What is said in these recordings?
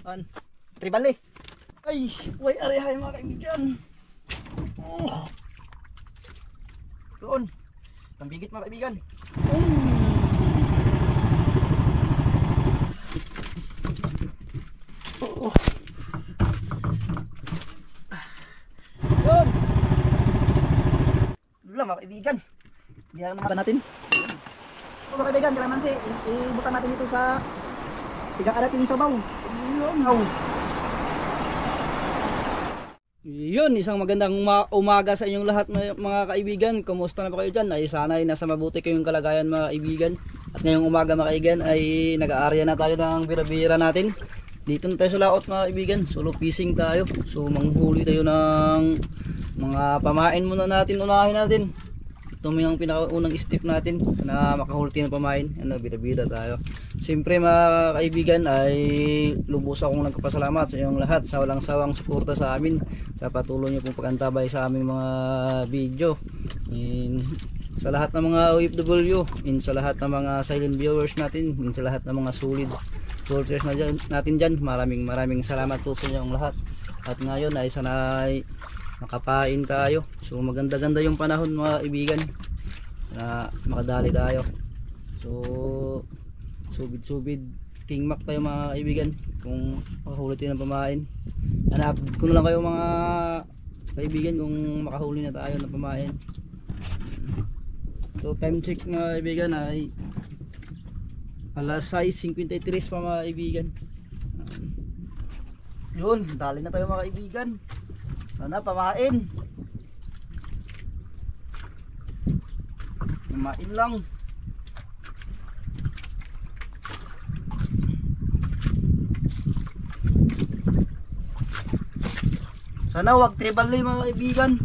An, tribal eh. Ay, way arehay mga kaibigan. Doon. Pambigit mga kaibigan. Doon. Lula mga kaibigan. Hindi na naman natin. Mga kaibigan, kailangan ibutan natin ito sa tigang arating sabaw. Yun, isang magandang umaga sa inyong lahat mga kaibigan. Kumusta na ba kayo dyan? Ay sana'y nasa mabuti kayong kalagayan mga kaibigan. At ngayong umaga mga kaibigan ay nag-aarya na tayo ng bira-bira natin. Dito na tayo sa laot mga kaibigan. Solo fishing tayo. So manghuli tayo ng mga pamain muna natin. Unahin natin. Ito yung pinakaunang step natin. Sana makahuli ng pamain. Ano, bira-bira tayo. Siyempre mga kaibigan ay lubos akong nagpapasalamat sa inyong lahat sa walang sawang suporta sa amin, sa patuloy niyo pong pag-antabay sa aming mga video, sa lahat ng mga OFW, sa lahat ng mga silent viewers natin, sa lahat ng mga solid supporters natin dyan. Maraming salamat po sa inyong lahat. At ngayon ay sana'y makapain tayo. So maganda-ganda yung panahon mga kaibigan na makadali tayo. So subid king mac tayo mga kaibigan kung makahuli tayo ng pamain. Hanapin ko na lang kayo mga kaibigan kung makahuli na tayo ng pamain. So time check mga kaibigan ay alas 6:53 pa mga kaibigan. Yun, dali na tayo mga kaibigan. Sana pamain. Pamain lang. Sana wag tribal mga kaibigan.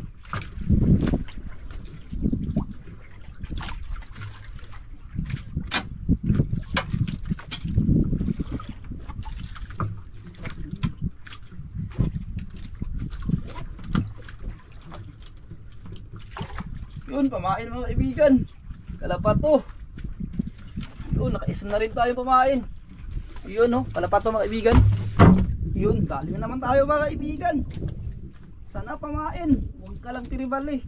Yun, pamain mga kaibigan. Kalapato. Yun, nakaisa na rin tayo pamain. Yun oh, kalapato mga kaibigan. Yun, dali na naman tayo mga kaibigan. Sana pamain. Huwag ka lang tribal eh.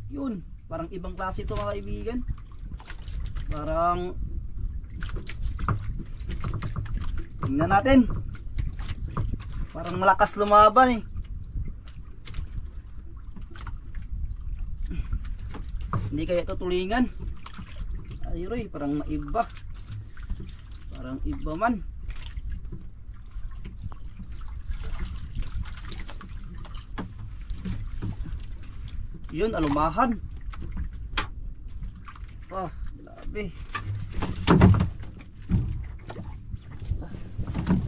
Yun, parang ibang klase ito mga kaibigan. Parang tingnan natin. Parang malakas lumaban eh. Hindi kaya ito tulingan. Ayroy, parang maiba. Parang iba man. Yun, alumahan. Ah, grabe.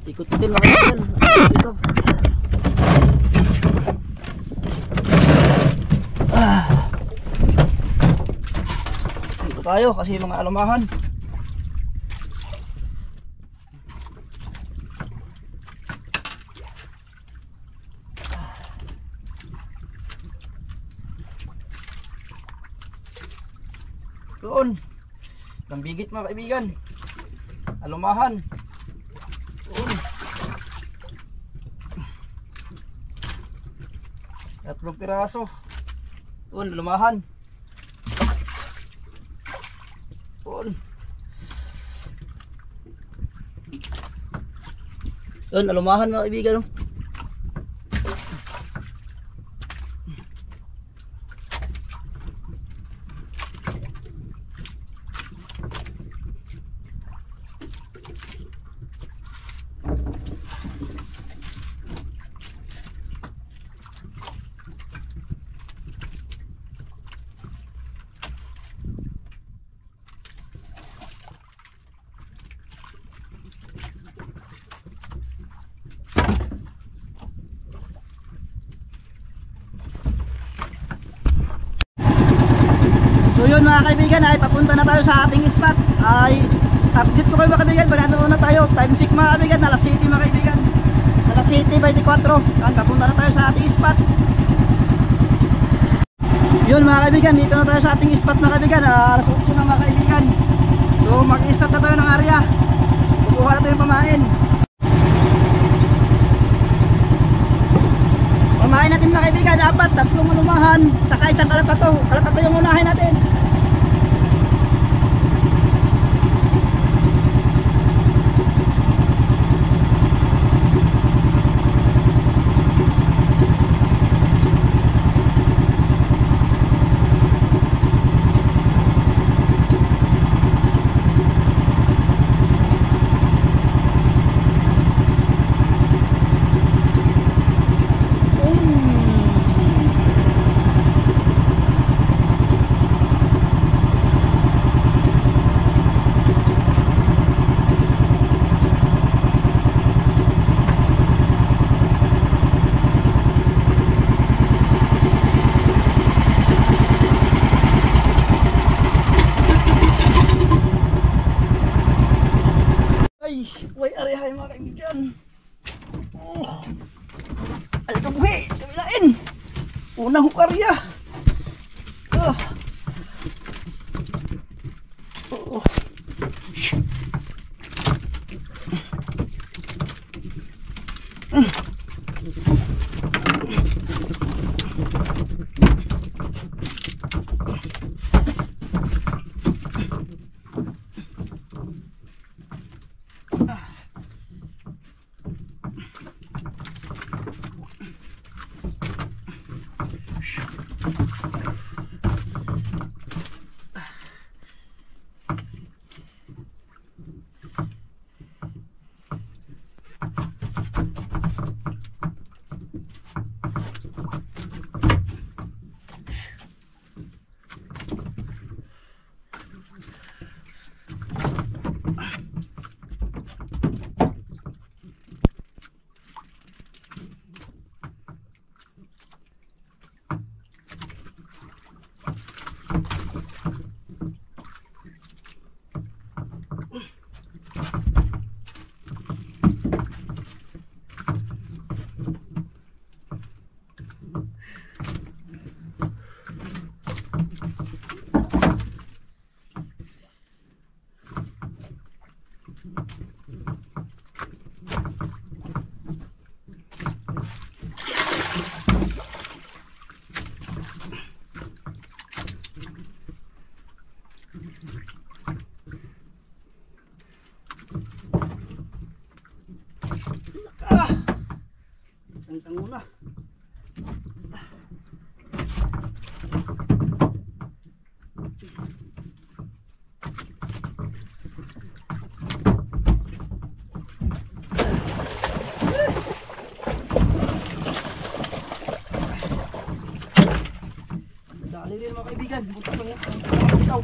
Ikot-itin lang yan. Ito. Dito tayo kasi mga alumahan. Doon, pambigit mga kaibigan, alumahan. Doon, 3 piraso. Doon, alumahan. Doon, alumahan mga kaibigan. So yun mga kaibigan, ay papunta na tayo sa ating spot. Ay update ko kayo mga kaibigan, banano na tayo. Time check mga kaibigan, alas 7 mga kaibigan. Alas 7:24. Yan, papunta na tayo sa ating spot. Yun mga kaibigan, dito na tayo sa ating spot mga kaibigan. Alas 8 na mga kaibigan. So mag-start na tayo ng area. Kukuha na tayo yung pamain. natin apat, tatlong alumahan, saka isang kalapato. Kalapato yung unahin natin. Way arehay mga kaibigan. Ay kabuhi, kabilain. Unang hukarya. Tantang muna. Dali rin mga kaibigan, butas ang ikaw.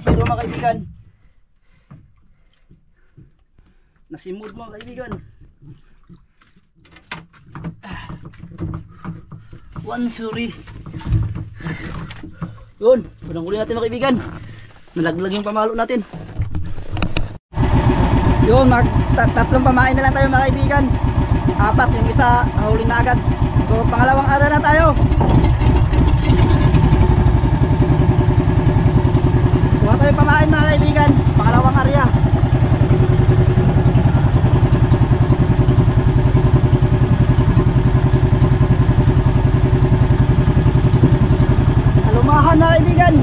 Zero mga kaibigan. Nasimod mga kaibigan. 1-0. Yun, unang-uli natin mga kaibigan. Nalaglag yung pamalo natin. Yun, tatlong pamain na lang tayo mga kaibigan. 4, yung isa huli na agad. So pangalawang araw na tayo. Kuha tayo pamain mga kaibigan, pangalawang area. Alumahan mga kaibigan.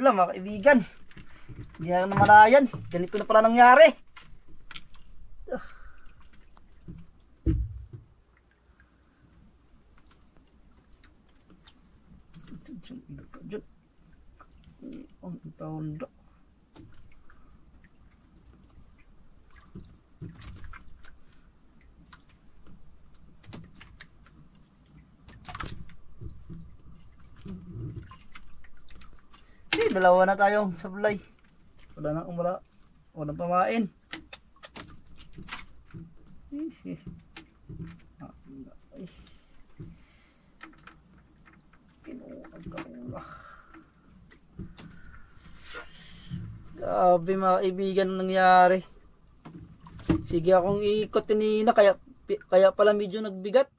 Hala mga kaibigan. Hindi na namalayan. Ganito na pala nangyari. Ang taon do. Dalawa na tayong sablay. Walang pamain. Grabe mga kaibigan ang nangyari. Sige akong ikot kanina kaya pala medyo nagbigat.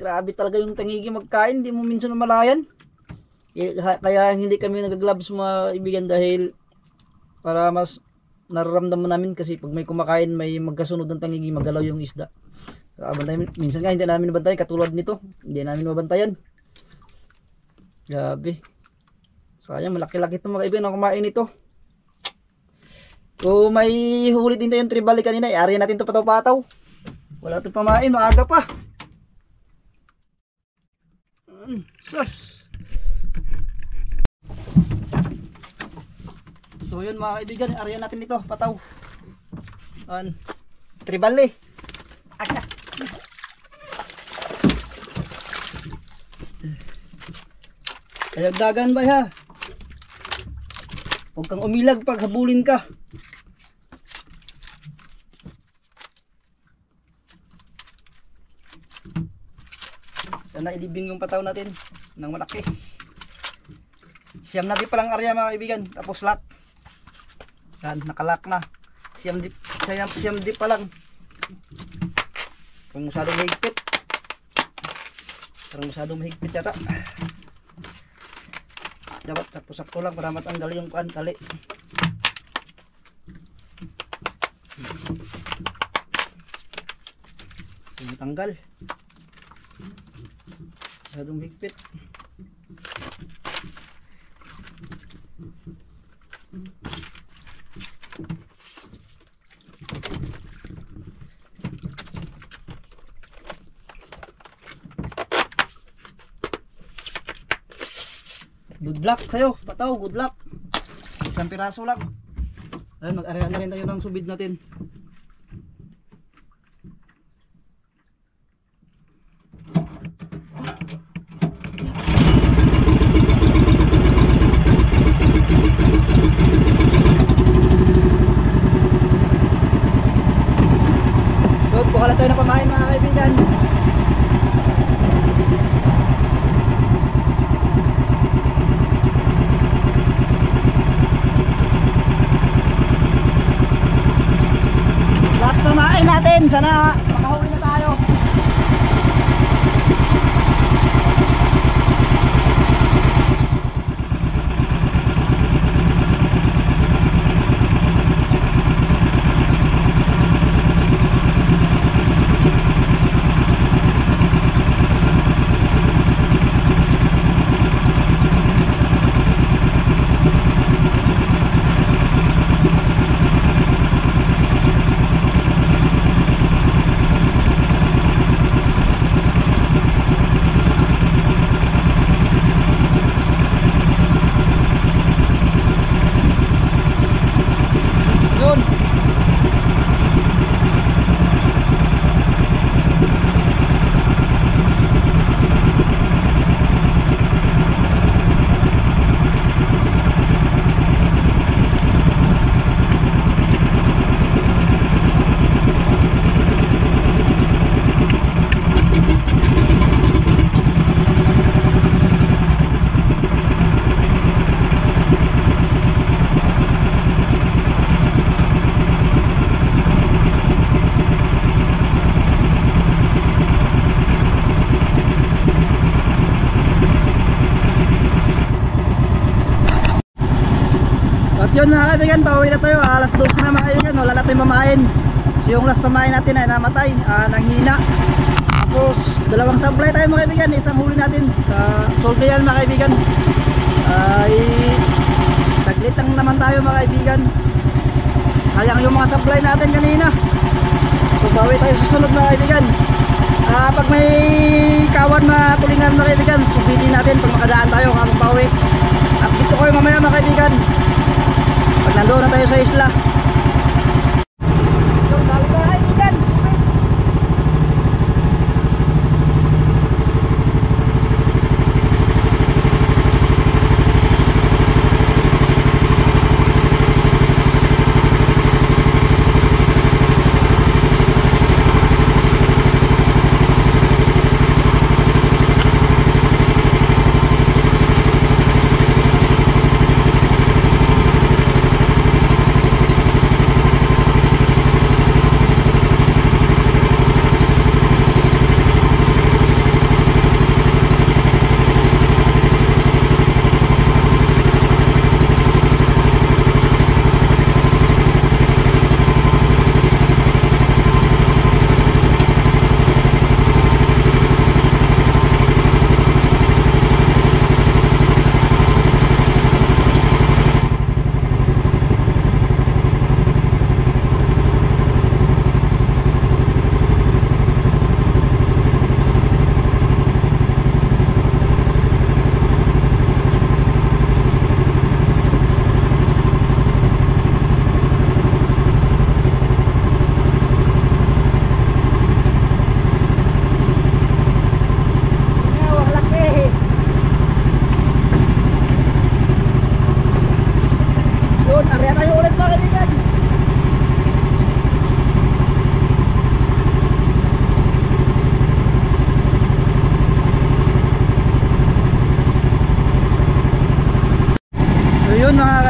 Grabe talaga yung tangigi magkain, hindi mo minsan namalayan. Kaya hindi kami nag-gloves mga kaibigan dahil para mas nararamdaman namin kasi pag may kumakain may magkasunod ng tangigi, magalaw yung isda. Minsan nga hindi namin nabantayan katulad nito, hindi namin mabantayan. Grabe. Sayang malaki-laki ito mga kaibigan ang kumain ito. Kung may huli din tayong tribali kanina, i-area natin ito pataw-pataw. Wala ito pamain, maaga pa. Sus. So yun mga kaibigan, area natin ito, pataw. Tribali. Kayagdagan ba ha? Huwag kang umilag pag habulin ka. Sana ilibing yung pataw natin ng malaki. Siyam na di palang area mga kaibigan, tapos lock. Yan, nakalock na. Siyam di pa lang. Parang masyadong mahigpit. Yata. Dapat tapos ako lang para matanggal yung tali. Matanggal. Masyadong mahigpit. Good luck sa'yo, pataw, good luck. Isang piraso lang. Ayun, mag-area na rin tayo ng subid natin. Good, kuha lang tayo ng pamain mga kaibigan. Pamain natin, sana makahuli na tayo. Yun mga kaibigan, pauwi na tayo. Alas 12 na mga kaibigan. Wala natin pamain. So yung last pamain natin ay namatay, nanghina. Tapos dalawang supply tayo mga kaibigan. Isang huli natin sa Solve yan mga kaibigan. ay saglit lang naman tayo mga kaibigan. Sayang yung mga supply natin kanina. So bawi tayo susunod mga kaibigan. Pag may kawan na tulingan mga kaibigan, subitin natin pag makadaan tayo habang pauwi. Update ko kayo mamaya mga kaibigan pag nandoon na tayo sa isla. So bawi mga kaibigan.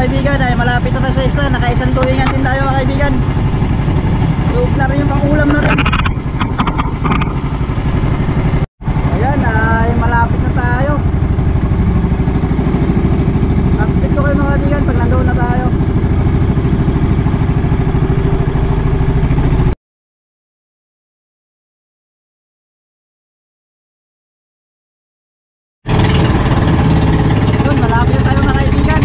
Kaibigan ay malapit na tayo sa isla, nakaisang tuwingan din tayo mga kaibigan. Loob na rin yung pang ulam na rin. Ayan ay malapit na tayo. Update ko kayo mga kaibigan pag nandoon na tayo. Yun, malapit na tayo mga kaibigan.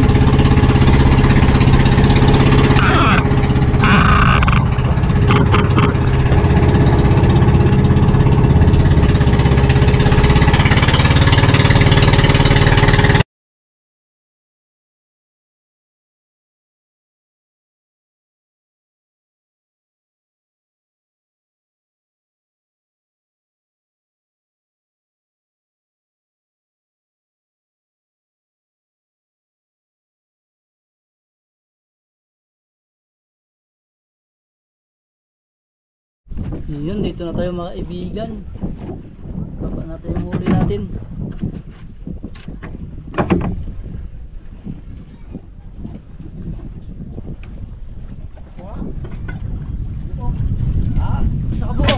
Yun, dito na tayo mga kaibigan. Baba natin yung huli natin. Isa ka buo?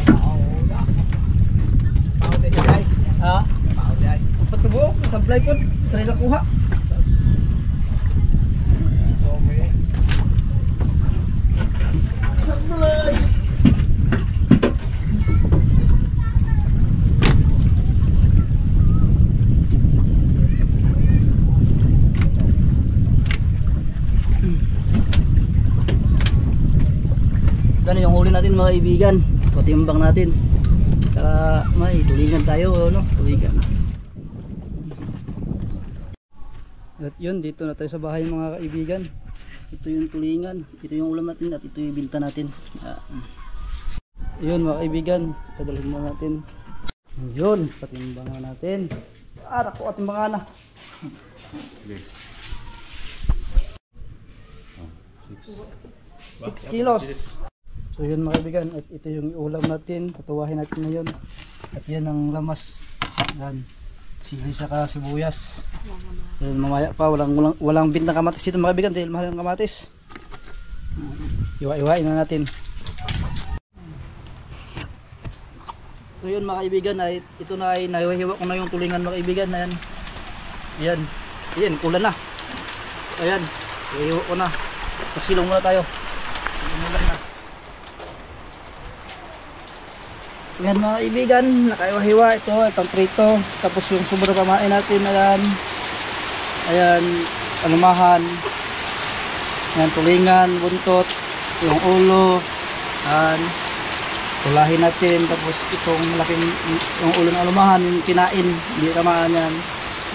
Pahod din jay. Ha? Pahod jay. Upat ka buo? Sablay po. Sarila kuha. Okay. Sablay. Ano yung huli natin mga kaibigan, patimbang natin, saka may tulingan tayo, no? Tulingan. At yun, dito na tayo sa bahay mga kaibigan. Ito yung tulingan, ito yung ulam natin, at ito yung binta natin. Yun mga kaibigan, padalhin na natin. Yun, patimbangan natin. Naku, atimbangan na. 6 kilos. So yun mga kaibigan, at ito yung ulam natin, tatuwahin natin ngayon. At yan ang lamas. Yan, sili saka sibuyas. Yun, mamaya pa, walang bintang kamatis ito mga kaibigan dahil mahal ang kamatis. Iwa-iwain na natin. So yun mga kaibigan, ay ito na ay nahiwa ko na yung tulingan mga kaibigan. Ayan, ayan, ayan, kulan na. Ayan, nahiwa ko na. Pasilong muna tayo. Umulan na. Yan mga kaibigan, nakaiwa-hiwa ito, itong prito. Tapos yung sobra pamain natin, ayan. Ayan, alumahan. Ayan, tulingan, buntot, yung ulo. Ayan, tulahin natin. Tapos itong malaking, yung ulo ng alumahan, yung kinain, hindi tamaan yan.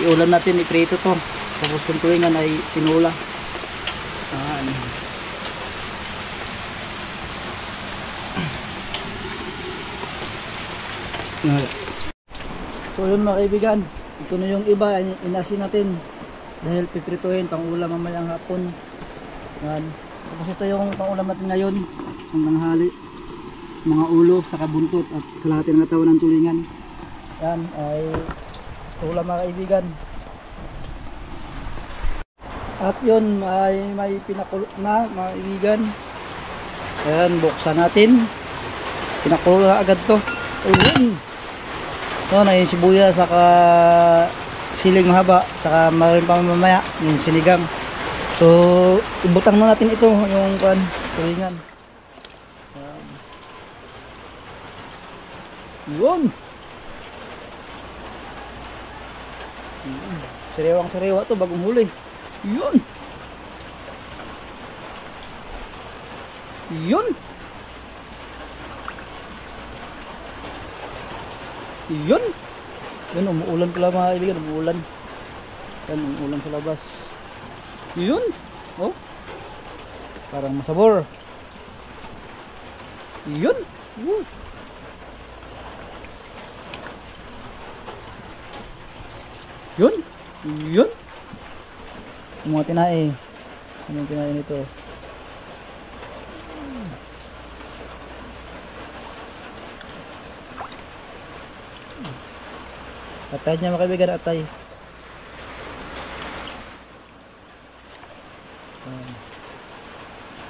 Iulam natin, iprito to. Tapos yung tulingan ay tinula. Ayan. So yun mga kaibigan, ito na yung iba, inasin natin dahil piprituhin pang ulam mamayang hapon. Yan. Tapos ito yung pang ulam natin ngayon, ang tanghali, mga ulo, saka buntot at kalahati ng katawan ng tulingan. Yan ay ulam mga kaibigan. At yun ay may pinakulo na mga kaibigan. Ayan, buksan natin, pinakulo na agad to. Ayun. So na yung sibuyas saka siling mahaba saka maraming pang mamaya yung sinigang. So ibutang na natin ito yung tulingan. Yun. Sariwang sariwa to bagong huli. Yun. Yun. Yun. Yun, umuulan pala mga kaibigan, umuulan. Yan, umuulan sa labas. Yun. Oh. Parang masabor. Yun. Yun. Yun. Yung mga tinae. Ano yung tinae nito? Atay niya mga kaibigan, atay.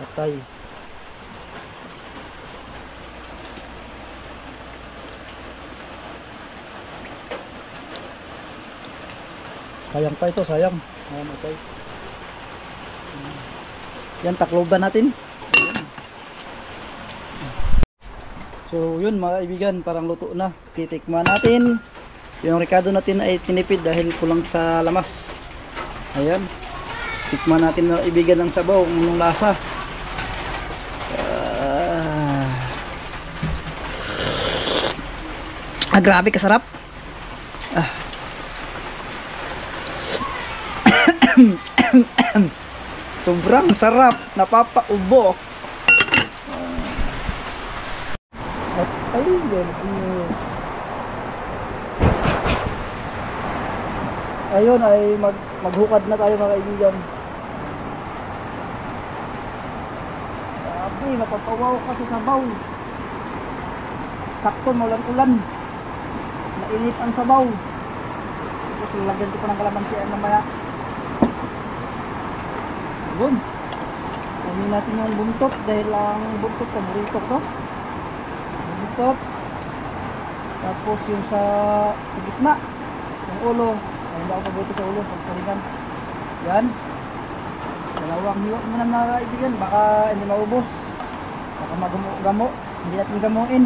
Atay. Sayang pa ito, sayang. Ayan, atay. Yan, takloban natin. So yun mga kaibigan, parang luto na. Titikman natin. Yung ricado natin ay tinipid dahil kulang sa lamas. Ayan. Tikman natin mga kaibigan ng sabaw, ng lasa. Grabe kasarap. Sobrang sarap, napapaubo. At ay, ayun ay maghukad na tayo mga kaibigan. Grabe, mapapawaw ka sa sabaw. Sakto, maulan-ulan. Mainit ang sabaw. Tapos lalagyan ko pa ng kalamansian mamaya. Yun. Kunin natin yung buntot dahil ang buntot paborito ko. Buntot. Tapos yung sa gitna, yung ulo. Ay, hindi ako paborito sa ulo, pagpalingan. Yan. Dalawang hiwa muna mga kaibigan, baka hindi maubos. Baka magamo, hindi natin gamuin.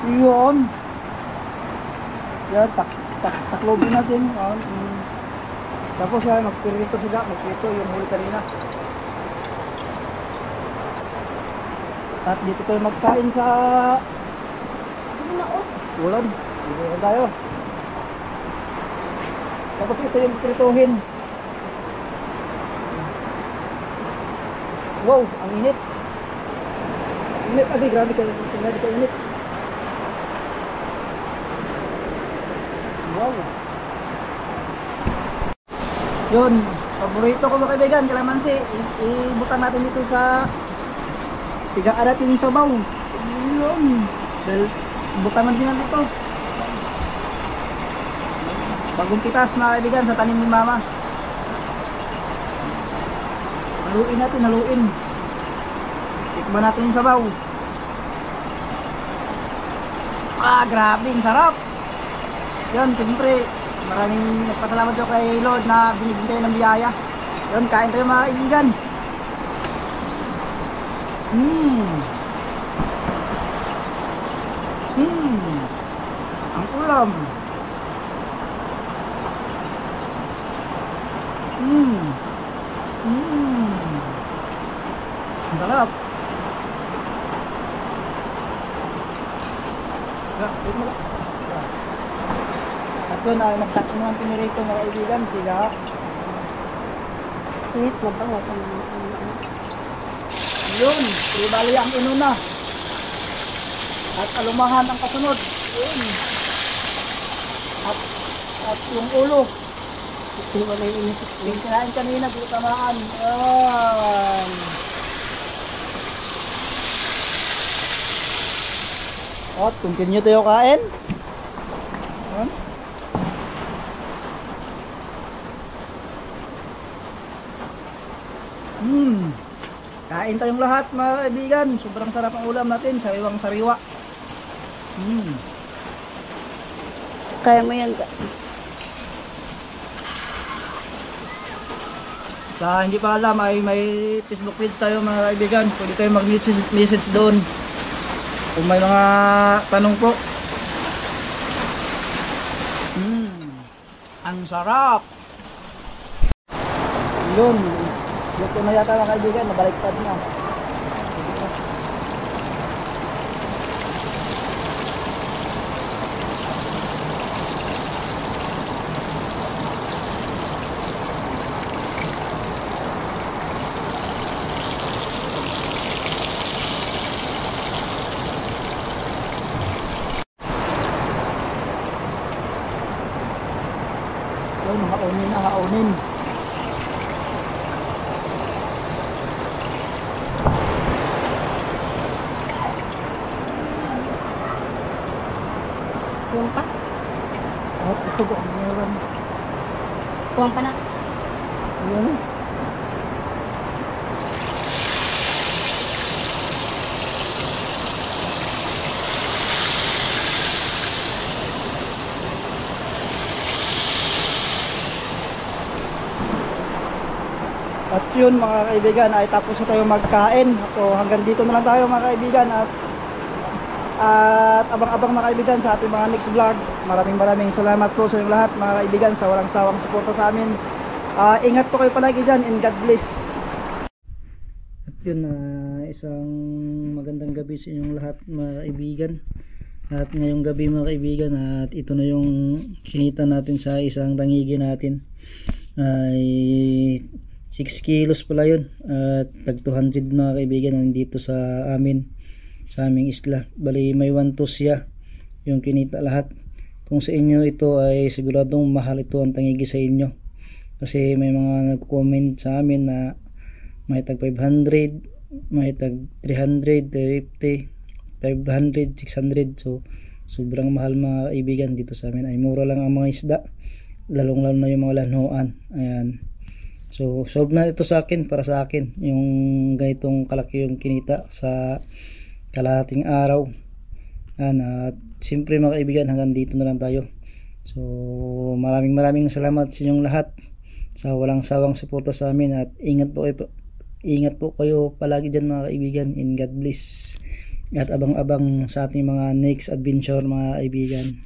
Yun. Yan, taklobin natin. Tapos yan, magpirito sila, magpirito yung huli kanina. At dito tayo magkain sa ulan. Dito tayo. Tapos ito yung prituhin. Wow, ang init. Init, grabe ka. Grabe ka init. Wow. Yun, paborito ko mga kaibigan, kalamansi. Ibutan natin dito sa tigaan natin yung sabaw. Yun. Dahil butan natin na dito. Bagong pitas mga kaibigan sa tanim ni mama. Haluin natin, haluin. Tikman natin yung sabaw. Grabe, ang sarap. Yun, siyempre, maraming nagpasalamat ko kay Lord na binigyan tayo ng biyaya. Yun, kain tayo mga kaibigan. Ang ulam. At yun ay nagtatlo naman pinirito mga kaibigan, sila. Init na ba? Wala na. Yun, ibali ang inuna. At alumahan ang kasunod. Yun. At yung ulo. Hindi wala yung init. Yung kinain kanina, di tamaan. Yan. At continue tayo kain. Yan. Kain tayong lahat mga kaibigan. Sobrang sarap ang ulam natin, sariwang sariwa. Kaya mo yan. Sa hindi pa alam ay may Facebook page tayo mga kaibigan. Pwede kayo mag-message doon kung may mga tanong po. Ang sarap. Yun. Luto na yata mga kaibigan, nabaliktad na. Yun, haunin na haunin. Kuwang pa? At ito po, meron. Kuwang pa na. Yun. At yun mga kaibigan, ay tapos na tayo magkain. So hanggang dito na lang tayo mga kaibigan. At abang-abang mga kaibigan sa ating mga next vlog. Maraming salamat po sa inyong lahat mga kaibigan sa walang sawang suporta sa amin. Ingat po kayo palagi dyan and God bless. At yun, isang magandang gabi sa inyong lahat mga kaibigan. At ngayong gabi mga kaibigan, at ito na yung kinita natin sa isang tangigi natin. Ay 6 kilos pala yun. At tag 200 mga kaibigan nandito sa amin, sa aming isla. Bali may 1 to siya yung kinita lahat. Kung sa inyo ito ay siguradong mahal ito ang tangigi sa inyo. Kasi may mga nag-comment sa amin na may tag 500, may tag 300, 350, 500, 600. So sobrang mahal mga kaibigan dito sa amin. Ay mura lang ang mga isda, lalong lalo na yung mga lanhuan. Ayan. So solve na ito sa akin, para sa akin yung ganitong kalaki yung kinita sa kalahating araw. At siyempre mga kaibigan, hanggang dito na lang tayo. So maraming salamat sa inyong lahat sa walang sawang suporta sa amin. At ingat po kayo palagi dyan mga kaibigan, and God bless. At abang-abang sa ating mga next adventure mga kaibigan.